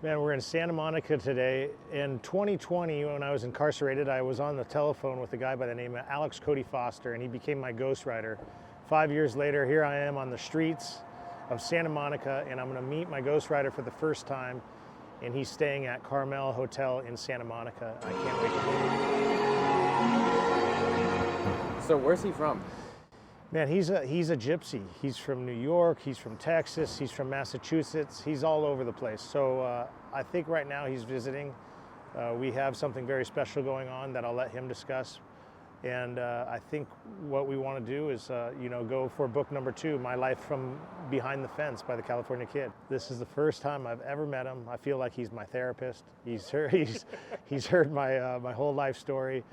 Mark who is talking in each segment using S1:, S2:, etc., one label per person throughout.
S1: Man, we're in Santa Monica today. In 2020, when I was incarcerated, I was on the telephone with a guy by the name of Cody Foster, and he became my ghostwriter. 5 years later, here I am on the streets of Santa Monica, and I'm going to meet my ghostwriter for the first time, and he's staying at Carmel Hotel in Santa Monica. I can't wait to meet him.
S2: So where's he from?
S1: Man, he's a gypsy. He's from New York, he's from Texas, he's from Massachusetts, he's all over the place. So I think right now he's visiting. We have something very special going on that I'll let him discuss. And I think what we want to do is, go for book number 2, My Life from Behind the Fence by the California Kid. This is the first time I've ever met him. I feel like he's my therapist. He's heard my whole life story.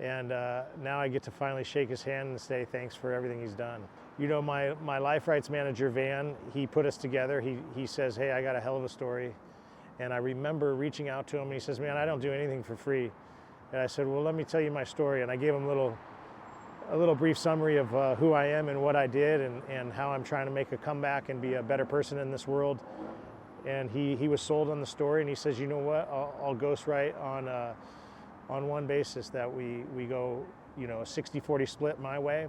S1: And now I get to finally shake his hand and say thanks for everything he's done. You know, my life rights manager, Van, he put us together. He says, hey, I got a hell of a story. And I remember reaching out to him, and he says, man, I don't do anything for free. And I said, well, let me tell you my story. And I gave him a little brief summary of who I am and what I did and how I'm trying to make a comeback and be a better person in this world. And he was sold on the story, and he says, you know what, I'll ghostwrite on one basis, that we go, a 60-40 split my way.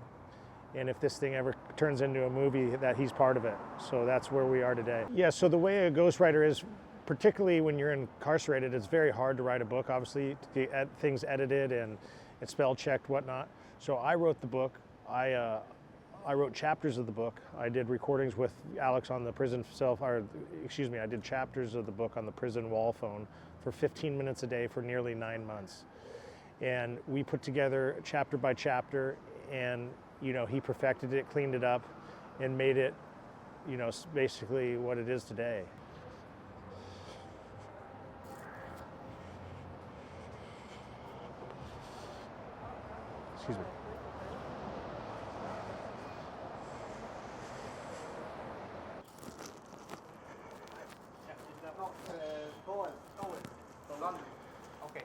S1: And if this thing ever turns into a movie, that he's part of it. So that's where we are today. Yeah, so the way a ghostwriter is, particularly when you're incarcerated, it's very hard to write a book, obviously, to get things edited and spell checked, whatnot. So I wrote the book. I wrote chapters of the book. I did recordings with Alex on the prison I did chapters of the book on the prison wall phone for 15 minutes a day for nearly 9 months. And we put together chapter by chapter, and he perfected it, cleaned it up, and made it, basically what it is today. Excuse me.
S2: Okay.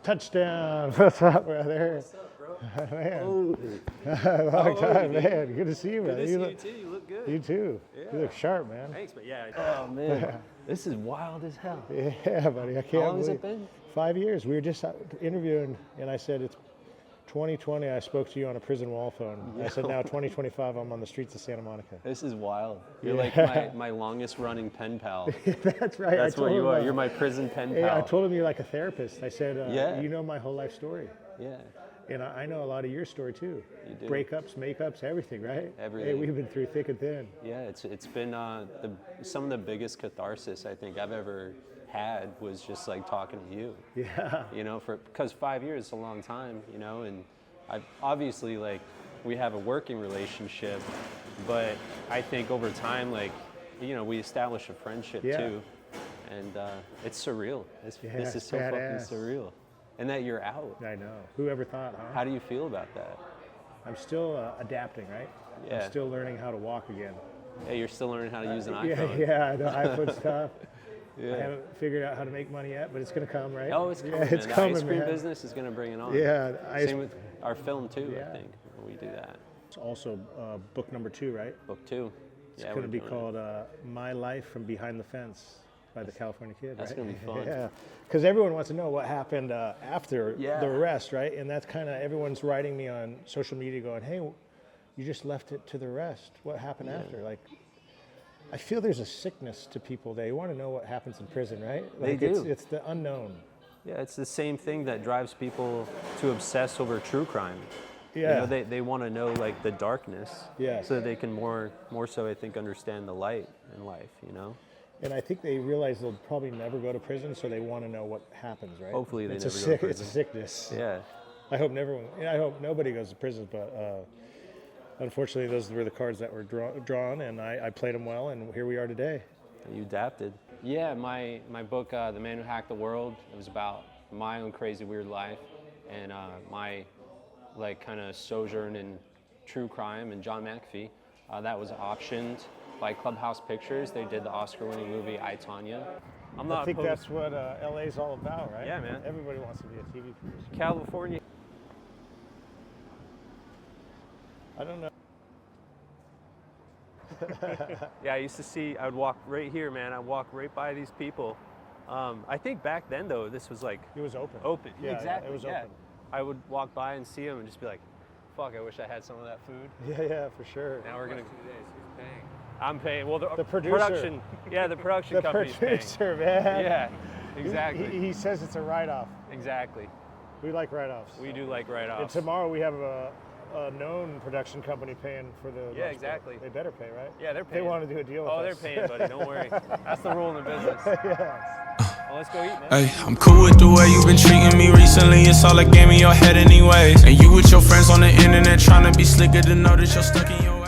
S1: Touchdown. What's up, brother?
S2: What's up, bro?
S1: Man. Long time, man. Good to see you, man.
S2: Good to see you too. You look good.
S1: You too.
S2: Yeah.
S1: You look sharp, man.
S2: Thanks, but yeah. Oh man, this is wild as hell.
S1: Yeah, buddy. I can't
S2: How long has
S1: believe
S2: it been?
S1: 5 years. We were just interviewing, and I said it's 2020. I spoke to you on a prison wall phone. I said now 2025. I'm on the streets of Santa Monica.
S2: This is wild. You're like my longest running pen pal.
S1: That's right.
S2: That's what you are. You're my prison pen pal.
S1: Yeah, I told him you're like a therapist. I said,
S2: Yeah.
S1: you know my whole life story.
S2: Yeah.
S1: And I know a lot of your story too.
S2: You do.
S1: Breakups, makeups, everything, right?
S2: Everything.
S1: Hey, we've been through thick and thin.
S2: Yeah, it's been some of the biggest catharsis I think I've ever had was just like talking to you.
S1: Yeah.
S2: Because 5 years is a long time, and I've obviously we have a working relationship, but I think over time we establish a friendship too, and it's surreal. This is so
S1: badass.
S2: fucking surreal, and that you're out.
S1: I know. Whoever thought, huh?
S2: How do you feel about that?
S1: I'm still adapting, right?
S2: Yeah.
S1: I'm still learning how to walk again.
S2: Hey, you're still learning how to use an iPhone.
S1: Yeah, the iPhone's tough.
S2: Yeah.
S1: I haven't figured out how to make money yet, but it's going to come, right?
S2: Oh, it's coming.
S1: Yeah, it's
S2: man.
S1: coming,
S2: The ice cream
S1: man.
S2: business is going to bring it on.
S1: Yeah.
S2: Same with our film too.
S1: Yeah.
S2: I think when we do that.
S1: It's also book number 2, right?
S2: Book 2.
S1: It's going to be called My Life from Behind the Fence by the California Kid.
S2: That's
S1: right?
S2: going to be fun.
S1: Yeah, because everyone wants to know what happened after
S2: Yeah.
S1: the arrest, right? And that's kind of everyone's writing me on social media going, hey, you just left it to the arrest. What happened after? I feel there's a sickness to people. They want to know what happens in prison, right?
S2: They do.
S1: It's the unknown.
S2: Yeah, it's the same thing that drives people to obsess over true crime.
S1: Yeah.
S2: They want to know the darkness.
S1: Yeah.
S2: So that they can more so I think understand the light in life.
S1: And I think they realize they'll probably never go to prison, so they want to know what happens, right?
S2: Hopefully they
S1: it's
S2: never
S1: a
S2: go to prison.
S1: It's a sickness.
S2: Yeah.
S1: I hope nobody goes to prison, but unfortunately, those were the cards that were drawn, and I played them well, and here we are today.
S2: You adapted. Yeah, my book, The Man Who Hacked the World, it was about my own crazy, weird life, and my kind of sojourn in true crime and John McAfee. That was optioned by Clubhouse Pictures. They did the Oscar-winning movie I, Tonya.
S1: I think that's what LA's all about, right?
S2: Yeah, man.
S1: Everybody wants to be a TV producer.
S2: California.
S1: I don't know.
S3: Yeah, I would walk right here, man. I'd walk right by these people. I think back then, though, this was like...
S1: It was open.
S3: Open,
S1: Yeah,
S3: exactly,
S1: it was
S3: yeah.
S1: open.
S3: I would walk by and see them and just be like, fuck, I wish I had some of that food.
S1: Yeah, for sure.
S3: Now we're going to...
S4: Who's paying?
S3: I'm paying. Well, the
S1: producer.
S3: production... Yeah, the production
S1: The
S3: company's paying.
S1: producer, man.
S3: Yeah, exactly.
S1: He says it's a write-off.
S3: Exactly.
S1: We like write-offs.
S3: We do like
S1: And
S3: write-offs.
S1: tomorrow we have a known production company paying for the lunch break.
S3: exactly.
S1: They better pay, right?
S3: Yeah, they're
S1: They
S3: paying.
S1: want to do a deal with
S3: Oh,
S1: us.
S3: they're paying, buddy. Don't worry. That's the rule in the business.
S1: Yes.
S3: Well, let's go eat, man.
S5: Hey, I'm cool with the way you've been treating me recently. It's all a game in your head anyways. And you with your friends on the internet trying to be slicker to know that you're stuck in your